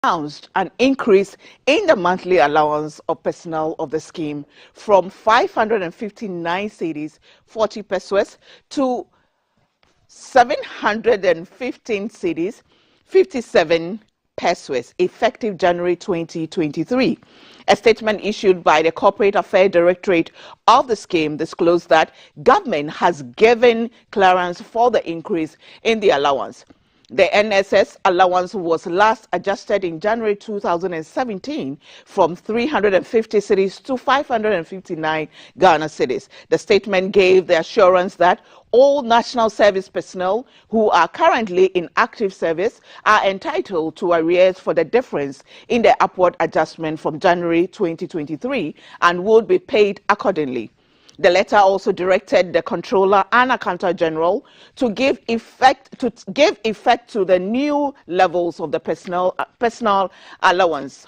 announced an increase in the monthly allowance of personnel of the scheme from 559 cedis 40 pesos to 715 cedis 57 pesos effective January 2023. A statement issued by the Corporate Affairs Directorate of the scheme disclosed that government has given clearance for the increase in the allowance. The NSS allowance was last adjusted in January 2017 from 350 cedis to 559 Ghana cedis. The statement gave the assurance that all national service personnel who are currently in active service are entitled to arrears for the difference in the upward adjustment from January 2023 and would be paid accordingly. The letter also directed the Controller and Accountant General to give effect to the new levels of the personal allowance.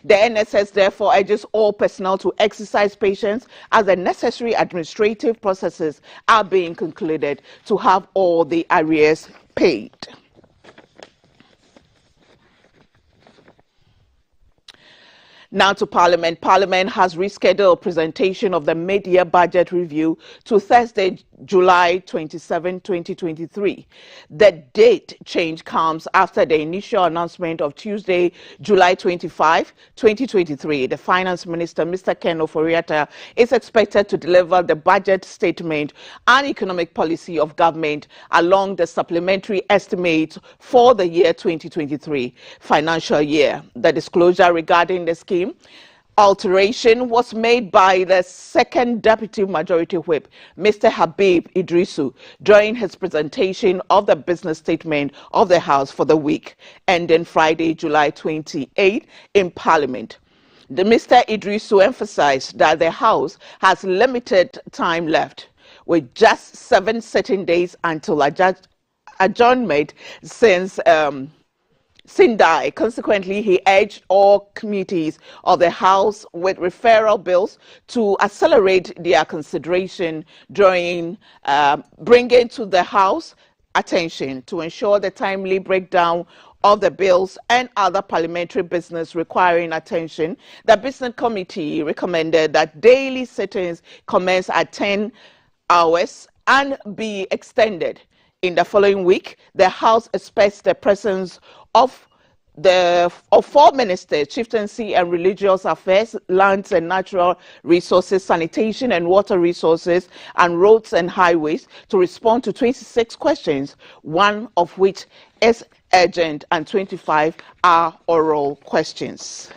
The NSS therefore urges all personnel to exercise patience as the necessary administrative processes are being concluded to have all the arrears paid. Now to Parliament. Parliament has rescheduled presentation of the mid-year budget review to Thursday, July 27, 2023. The date change comes after the initial announcement of Tuesday, July 25, 2023. The Finance Minister, Mr. Ken Ofori-Atta, is expected to deliver the budget statement and economic policy of government along the supplementary estimates for the year 2023 financial year. The disclosure regarding the scheme alteration was made by the second Deputy Majority Whip, Mr. Habib Idrisu, during his presentation of the business statement of the House for the week ending Friday, July 28 in Parliament. Mr. Idrisu emphasized that the House has limited time left, with just 7 sitting days until adjournment since Teye. Consequently, he urged all committees of the House with referral bills to accelerate their consideration during bringing to the House attention to ensure the timely breakdown of the bills and other parliamentary business requiring attention. The Business Committee recommended that daily sittings commence at 10 hours and be extended. In the following week, the House expects the presence of 4 ministers: Chieftaincy and Religious Affairs, Lands and Natural Resources, Sanitation and Water Resources, and Roads and Highways, to respond to 26 questions, 1 of which is urgent and 25 are oral questions.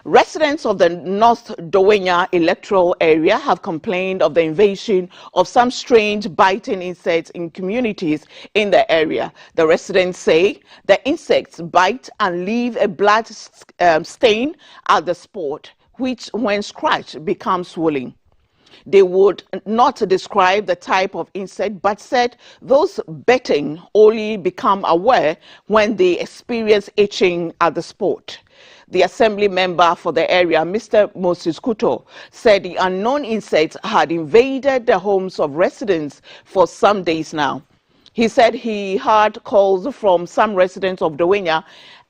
Residents of the North Dowenya electoral area have complained of the invasion of some strange biting insects in communities in the area. The residents say the insects bite and leave a blood stain at the spot, which when scratched becomes swollen. They would not describe the type of insect, but said those biting only become aware when they experience itching at the spot. The assembly member for the area, Mr. Moses Kuto, said the unknown insects had invaded the homes of residents for some days now. He said he had calls from some residents of Dowenya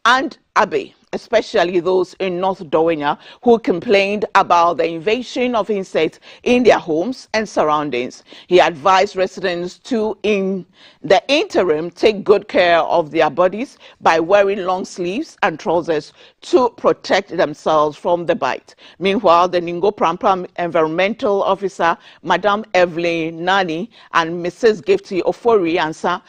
and Abbey, especially those in North Dowenya, who complained about the invasion of insects in their homes and surroundings. He advised residents to, in the interim, take good care of their bodies by wearing long sleeves and trousers to protect themselves from the bite. Meanwhile, the Ningo Prampram Environmental Officer, Madam Evelyn Nani, and Mrs. Gifty Ofori-Ansah,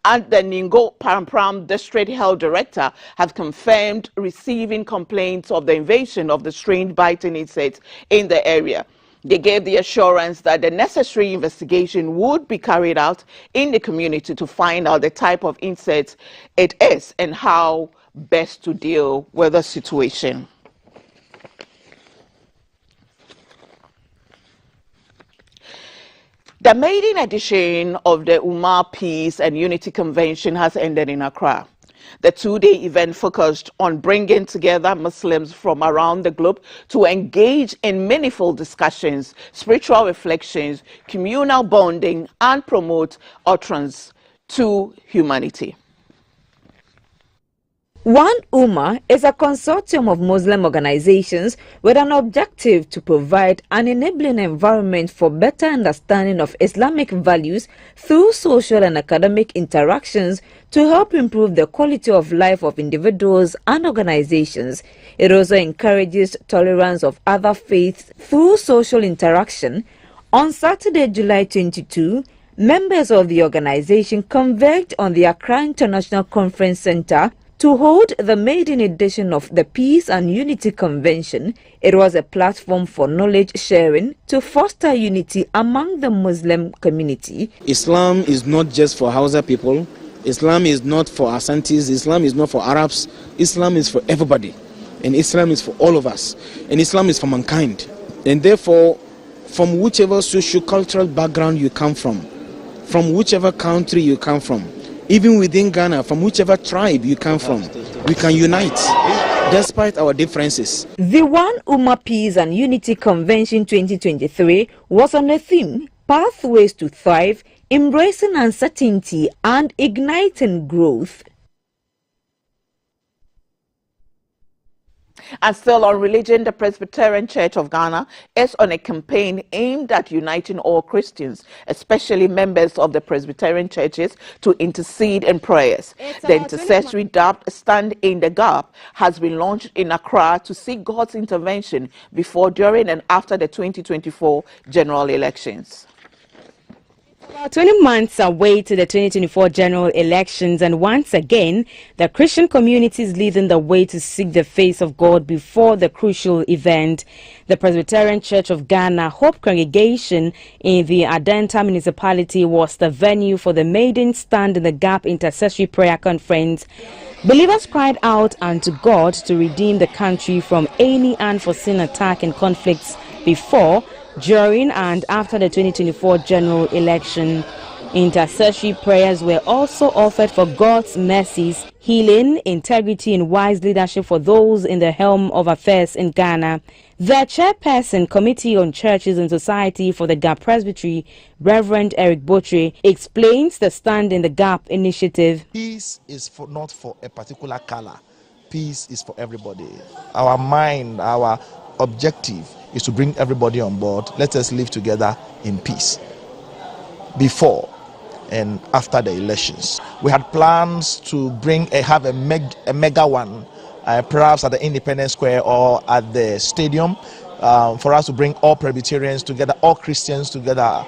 and the Ningo Prampram District Health Director have confirmed receiving complaints of the invasion of the strange biting insects in the area. They gave the assurance that the necessary investigation would be carried out in the community to find out the type of insects it is and how best to deal with the situation. The maiden edition of the Umar Peace and Unity Convention has ended in Accra. The two-day event focused on bringing together Muslims from around the globe to engage in meaningful discussions, spiritual reflections, communal bonding, and promote utterance to humanity. One Ummah is a consortium of Muslim organizations with an objective to provide an enabling environment for better understanding of Islamic values through social and academic interactions to help improve the quality of life of individuals and organizations. It also encourages tolerance of other faiths through social interaction. On Saturday, July 22, members of the organization converged on the Accra International Conference Center to hold the maiden edition of the Peace and Unity Convention. It was a platform for knowledge sharing to foster unity among the Muslim community. Islam is not just for Hausa people. Islam is not for Asantis. Islam is not for Arabs. Islam is for everybody. And Islam is for all of us. And Islam is for mankind. And therefore, from whichever socio-cultural background you come from whichever country you come from, even within Ghana, from whichever tribe you come from, we can unite despite our differences. The One Ummah Peace and Unity Convention 2023 was on the theme Pathways to Thrive, Embracing Uncertainty and Igniting Growth. And still on religion, the Presbyterian Church of Ghana is on a campaign aimed at uniting all Christians, especially members of the Presbyterian churches, to intercede in prayers. The intercessory dubbed Stand in the Gap has been launched in Accra to seek God's intervention before, during and after the 2024 general elections. About 20 months away to the 2024 general elections, and once again, the Christian community is leading the way to seek the face of God before the crucial event. The Presbyterian Church of Ghana Hope Congregation in the Adenta municipality was the venue for the maiden Stand in the Gap Intercessory Prayer Conference. Believers cried out unto God to redeem the country from any unforeseen attack and conflicts before, during and after the 2024 general election. Intercessory prayers were also offered for God's mercies, healing, integrity and wise leadership for those in the helm of affairs in Ghana. The chairperson, Committee on Churches and Society for the Gap Presbytery, Reverend Eric Botre, explains the Stand in the Gap initiative. Peace is not for a particular color. Peace is for everybody. Our mind, our objective is to bring everybody on board. Let us live together in peace before and after the elections. We had plans to have a mega one, perhaps at the Independence Square or at the stadium, for us to bring all Presbyterians together, all Christians together,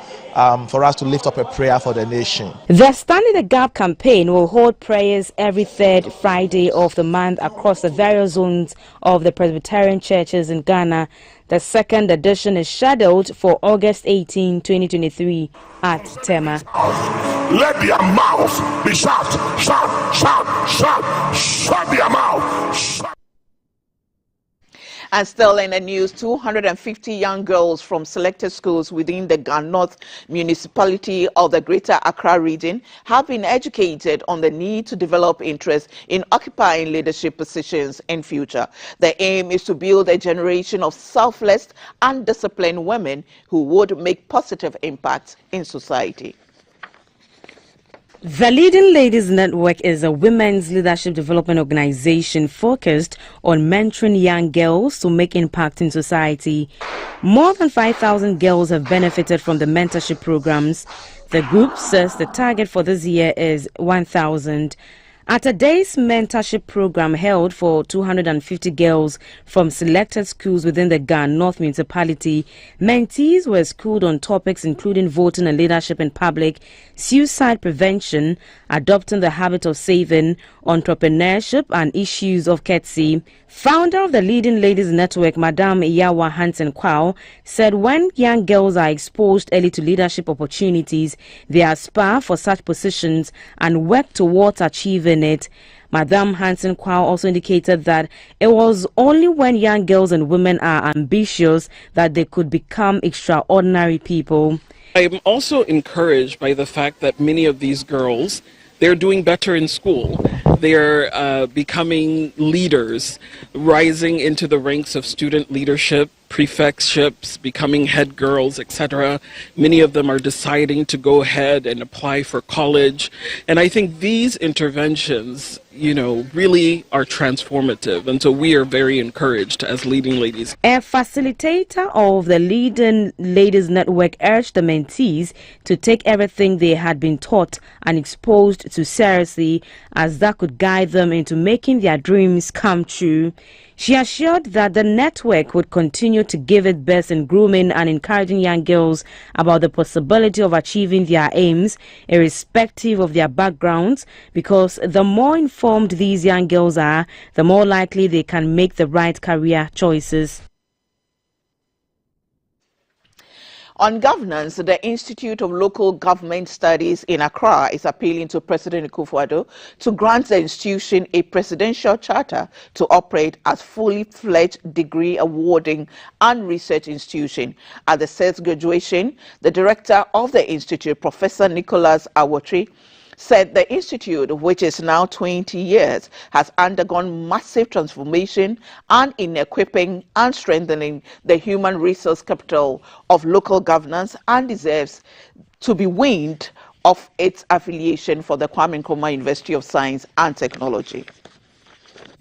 for us to lift up a prayer for the nation. The Stand in the Gap campaign will hold prayers every third Friday of the month across the various zones of the Presbyterian churches in Ghana. The second edition is scheduled for August 18, 2023 at Tema. Let their mouths be shut, shut, shut, shut, shut their mouth. Shut. And still in the news, 250 young girls from selected schools within the Ghana North municipality of the Greater Accra region have been educated on the need to develop interest in occupying leadership positions in future. The aim is to build a generation of selfless and disciplined women who would make positive impact in society. The Leading Ladies Network is a women's leadership development organization focused on mentoring young girls to make impact in society. More than 5,000 girls have benefited from the mentorship programs. The group says the target for this year is 1,000. At a day's mentorship program held for 250 girls from selected schools within the Ghana North municipality, mentees were schooled on topics including voting and leadership in public, suicide prevention, adopting the habit of saving, entrepreneurship and issues of courtesy. Founder of the Leading Ladies Network, Madam Iyawa Hansen-Kwao, said when young girls are exposed early to leadership opportunities, they aspire for such positions and work towards achieving it. Madam Hansen-Kwao also indicated that it was only when young girls and women are ambitious that they could become extraordinary people. I'm also encouraged by the fact that many of these girls, they're doing better in school. They're becoming leaders, rising into the ranks of student leadership, prefectships, becoming head girls, etc. Many of them are deciding to go ahead and apply for college. And I think these interventions, really are transformative. And so we are very encouraged as leading ladies. A facilitator of the Leading Ladies Network urged the mentees to take everything they had been taught and exposed to seriously, as that could guide them into making their dreams come true. She assured that the network would continue to give its best in grooming and encouraging young girls about the possibility of achieving their aims, irrespective of their backgrounds, because the more informed these young girls are, the more likely they can make the right career choices. On governance, the Institute of Local Government Studies in Accra is appealing to President Akufo-Addo to grant the institution a presidential charter to operate as fully fledged degree awarding and research institution. At the sixth graduation, the director of the institute, Professor Nicholas Awotri, said the institute, which is now 20 years, has undergone massive transformation and in equipping and strengthening the human resource capital of local governance and deserves to be weaned off its affiliation for the Kwame Nkrumah University of Science and Technology.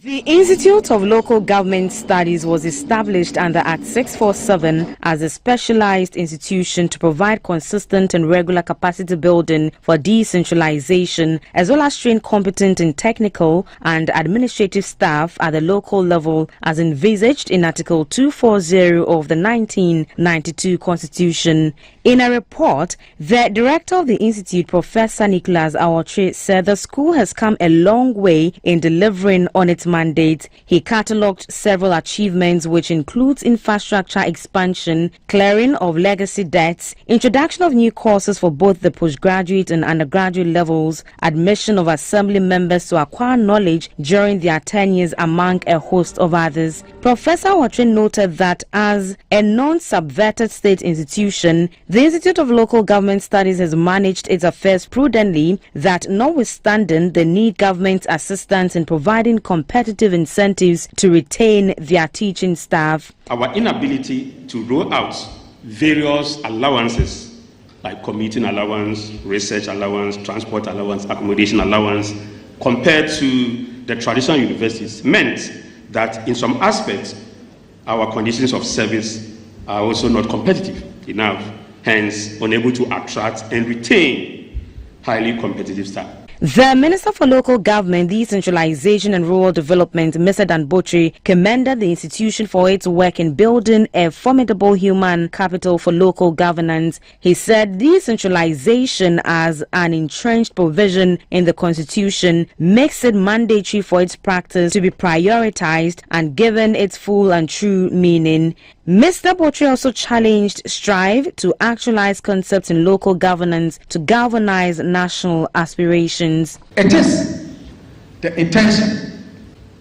The Institute of Local Government Studies was established under Act 647 as a specialized institution to provide consistent and regular capacity building for decentralization, as well as train competent and technical and administrative staff at the local level, as envisaged in Article 240 of the 1992 Constitution. In a report, the director of the institute, Professor Nicholas Awotri, said the school has come a long way in delivering on its mandate. He catalogued several achievements, which includes infrastructure expansion, clearing of legacy debts, introduction of new courses for both the postgraduate and undergraduate levels, admission of assembly members to acquire knowledge during their tenures, among a host of others. Professor Awotri noted that as a non-subverted state institution, the Institute of Local Government Studies has managed its affairs prudently, that notwithstanding the need government assistance in providing competitive incentives to retain their teaching staff. Our inability to roll out various allowances like commuting allowance, research allowance, transport allowance, accommodation allowance, compared to the traditional universities, meant that in some aspects our conditions of service are also not competitive enough, hence unable to attract and retain highly competitive staff. The Minister for Local Government, Decentralization and Rural Development, Mr. Danbotri, commended the institution for its work in building a formidable human capital for local governance. He said decentralization as an entrenched provision in the Constitution makes it mandatory for its practice to be prioritized and given its full and true meaning. Mr. Botri also challenged strive to actualize concepts in local governance to galvanize national aspirations. It is the intention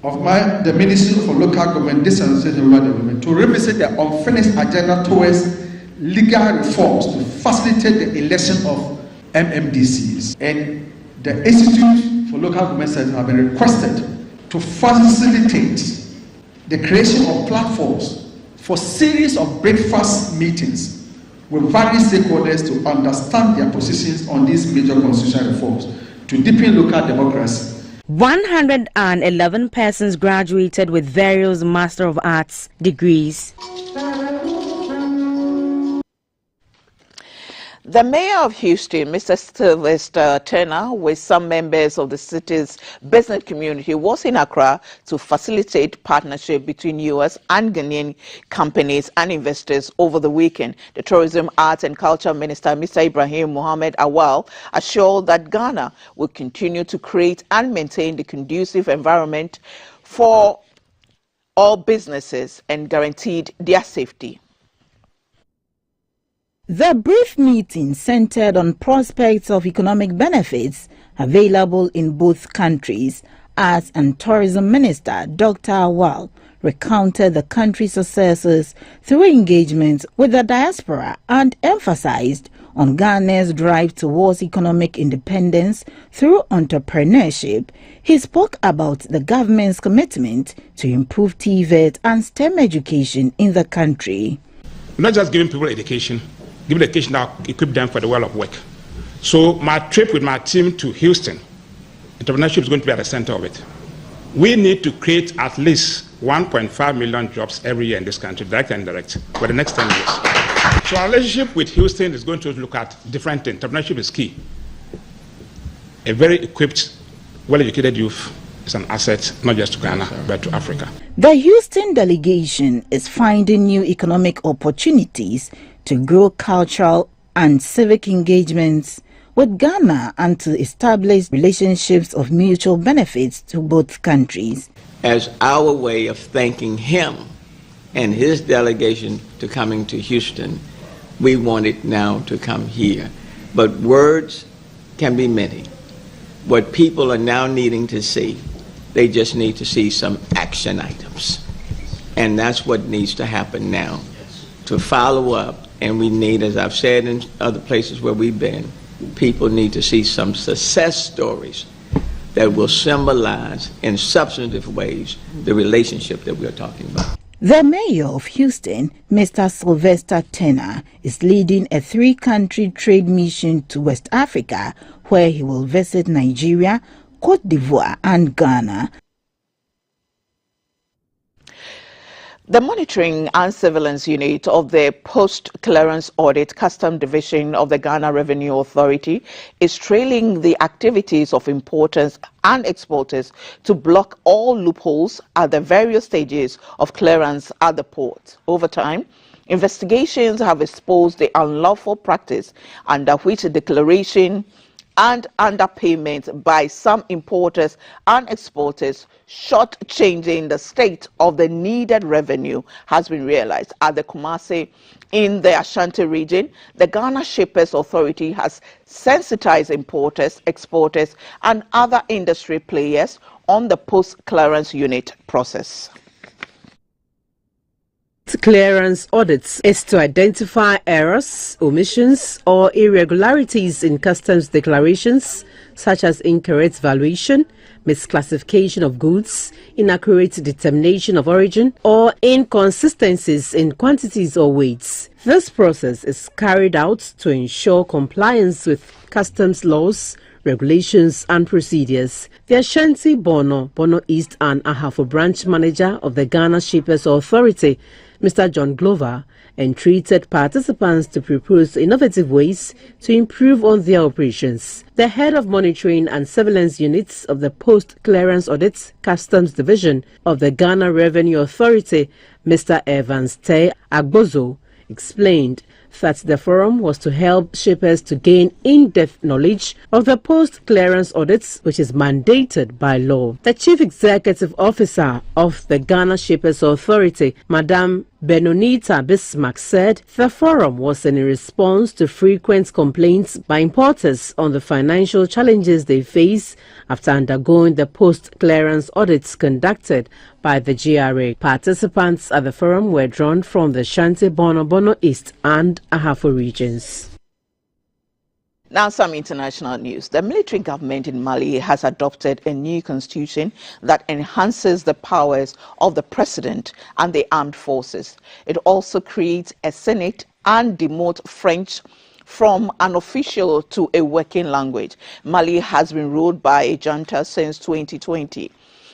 of the Ministry for Local Government, Decentralization and Rural Development to revisit the unfinished agenda towards legal reforms to facilitate the election of MMDCs. And the Institute for Local Government Studies have been requested to facilitate the creation of platforms for series of breakfast meetings with various stakeholders to understand their positions on these major constitutional reforms to deepen local democracy. 111 persons graduated with various Master of Arts degrees. The mayor of Houston, Mr. Sylvester Turner, with some members of the city's business community, was in Accra to facilitate partnership between U.S. and Ghanaian companies and investors over the weekend. The Tourism, Arts and Culture Minister, Mr. Ibrahim Mohammed Awal, assured that Ghana will continue to create and maintain the conducive environment for all businesses and guaranteed their safety. The brief meeting centered on prospects of economic benefits available in both countries. Arts and Tourism Minister Dr. Awal recounted the country's successes through engagement with the diaspora and emphasized on Ghana's drive towards economic independence through entrepreneurship, he spoke about the government's commitment to improve TVET and STEM education in the country. Not just giving people education, giving education that equip them for the world of work. So my trip with my team to Houston, entrepreneurship is going to be at the center of it. We need to create at least 1.5 million jobs every year in this country, direct and indirect, for the next 10 years. So our relationship with Houston is going to look at different things. Entrepreneurship is key. A very equipped, well-educated youth is an asset, not just to Ghana, but to Africa. The Houston delegation is finding new economic opportunities to grow cultural and civic engagements with Ghana and to establish relationships of mutual benefits to both countries. As our way of thanking him and his delegation to coming to Houston, we want it now to come here. But words can be many. What people are now needing to see, they just need to see some action items. And that's what needs to happen now, to follow up. And we need, as I've said in other places where we've been, people need to see some success stories that will symbolize in substantive ways the relationship that we're talking about. The mayor of Houston, Mr. Sylvester Tenor, is leading a 3-country trade mission to West Africa, where he will visit Nigeria, Cote d'Ivoire and Ghana. The Monitoring and Surveillance Unit of the Post-Clearance Audit Custom Division of the Ghana Revenue Authority is trailing the activities of importers and exporters to block all loopholes at the various stages of clearance at the port. Over time, investigations have exposed the unlawful practice under which declaration and underpayment by some importers and exporters, short-changing the state of the needed revenue, has been realized. At the Kumasi in the Ashanti region, the Ghana Shippers Authority has sensitized importers, exporters and other industry players on the post-clearance unit process. Clearance audits is to identify errors, omissions, or irregularities in customs declarations, such as incorrect valuation, misclassification of goods, inaccurate determination of origin, or inconsistencies in quantities or weights. This process is carried out to ensure compliance with customs laws, regulations and procedures. The Ashanti, Bono East and Ahafo branch manager of the Ghana Shippers Authority, Mr. John Glover, entreated participants to propose innovative ways to improve on their operations. The head of monitoring and surveillance units of the Post-Clearance Audit Customs Division of the Ghana Revenue Authority, Mr. Evans Teye Agbozo, explained that the forum was to help shippers to gain in-depth knowledge of the post-clearance audits, which is mandated by law. The Chief Executive Officer of the Ghana Shippers Authority, Madam Benonita Bismarck, said the forum was in response to frequent complaints by importers on the financial challenges they face after undergoing the post-clearance audits conducted by the GRA. Participants at the forum were drawn from the Ashanti, Bono East and Ahafo regions. Now some international news. The military government in Mali has adopted a new constitution that enhances the powers of the president and the armed forces. It also creates a Senate and demotes French from an official to a working language. Mali has been ruled by a junta since 2020.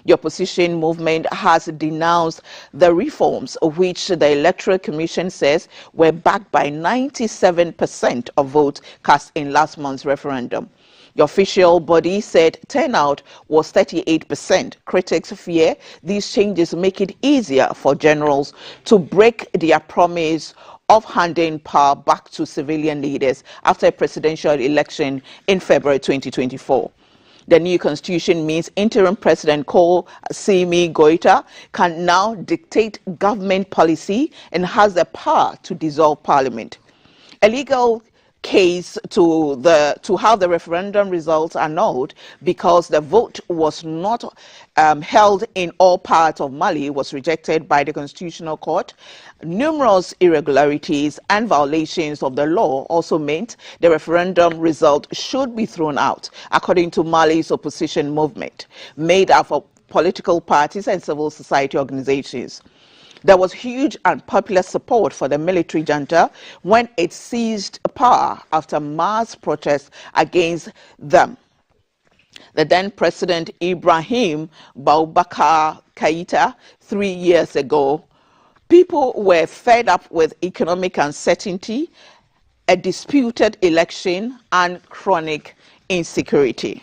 The opposition movement has denounced the reforms, which the Electoral Commission says were backed by 97% of votes cast in last month's referendum. The official body said turnout was 38%. Critics fear these changes make it easier for generals to break their promise of handing power back to civilian leaders after a presidential election in February 2024. The new constitution means interim President Cole Simi Goita can now dictate government policy and has the power to dissolve parliament. A legal case to have the referendum results annulled because the vote was not held in all parts of Mali was rejected by the Constitutional Court. Numerous irregularities and violations of the law also meant the referendum result should be thrown out, according to Mali's opposition movement, made up of political parties and civil society organizations. There was huge and popular support for the military junta when it seized power after mass protests against them. The then President Ibrahim Boubacar Keïta 3 years ago, people were fed up with economic uncertainty, a disputed election, and chronic insecurity.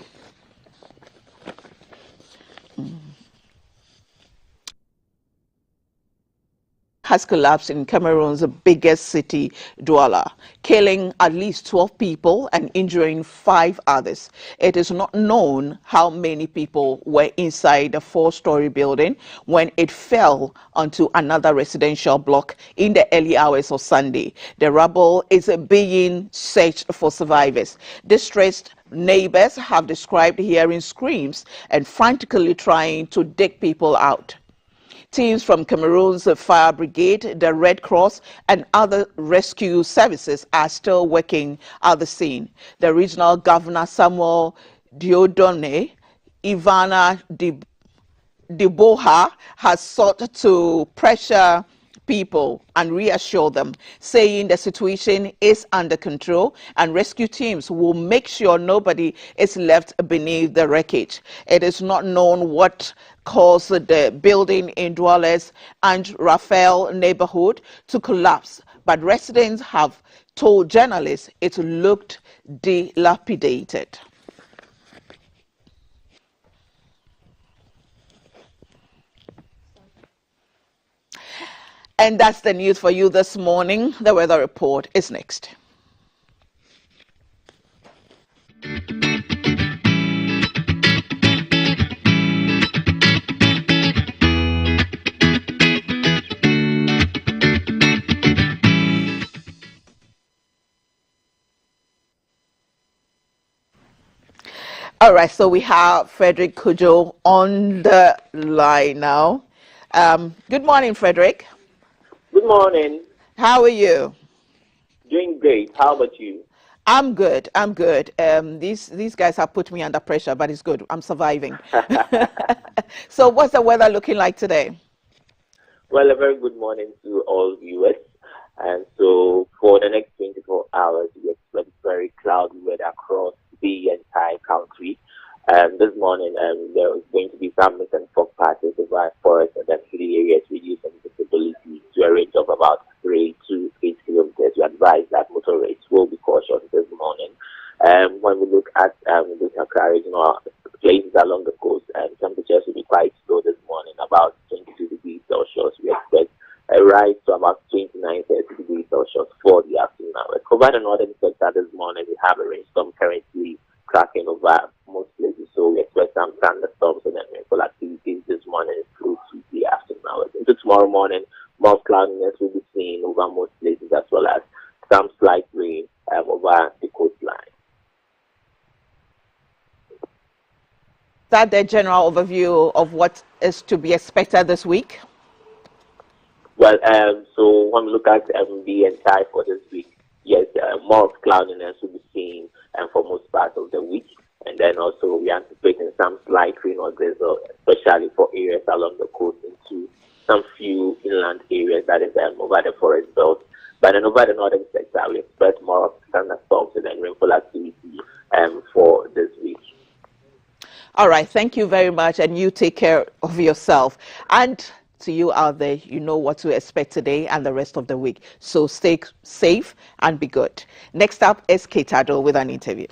Has collapsed in Cameroon's biggest city, Douala, killing at least 12 people and injuring 5 others. It is not known how many people were inside the 4-story building when it fell onto another residential block in the early hours of Sunday. The rubble is being searched for survivors. Distressed neighbors have described hearing screams and frantically trying to dig people out. Teams from Cameroon's Fire Brigade, the Red Cross, and other rescue services are still working at the scene. The regional governor, Samuel Diodone Ivana Deboha, has sought to pressure people and reassure them, saying the situation is under control and rescue teams will make sure nobody is left beneath the wreckage. It is not known what caused the building in Douala's and Raphael neighborhood to collapse, but residents have told journalists it looked dilapidated. And that's the news for you this morning. The weather report is next. All right, so we have Frederick Kojo on the line now. Good morning, Frederick. Good morning. How are you? Doing great. How about you? I'm good. I'm good. These guys have put me under pressure, but it's good. I'm surviving. So what's the weather looking like today? Well, a very good morning to all viewers. And so for the next 24 hours, we expect very cloudy weather across the entire country. This morning, there was going to be some mist and fog patches over forest and then hilly areas, reducing visibility to a range of about 3 to 8 kilometers. We advise that motorists will be cautious this morning. When we look at the Accra regional places along the coast, temperatures will be quite low this morning, about 22 degrees Celsius. We expect a rise to about 29, 30 degrees Celsius for the afternoon hours. Over the northern sector this morning, we have a rainstorm currently cracking over most places, so we expect some thunderstorms and then rainfall activities this morning through to the afternoon hours. Into tomorrow morning, more cloudiness will be seen over most places as well as some slight rain over the coastline. Is that the general overview of what is to be expected this week? Well, so when we look at the entire for this week, yes, more of cloudiness will be seen for most parts of the week. And then also we are anticipating some slight rain or drizzle, especially for areas along the coast into some few inland areas that is over the forest belt. But then over the northern sector, we expect more of thunderstorms and then rainfall activity for this week. All right, thank you very much, and you take care of yourself. And to you out there, you know what to expect today and the rest of the week. So stay safe and be good. Next up is Kitcher with an interview.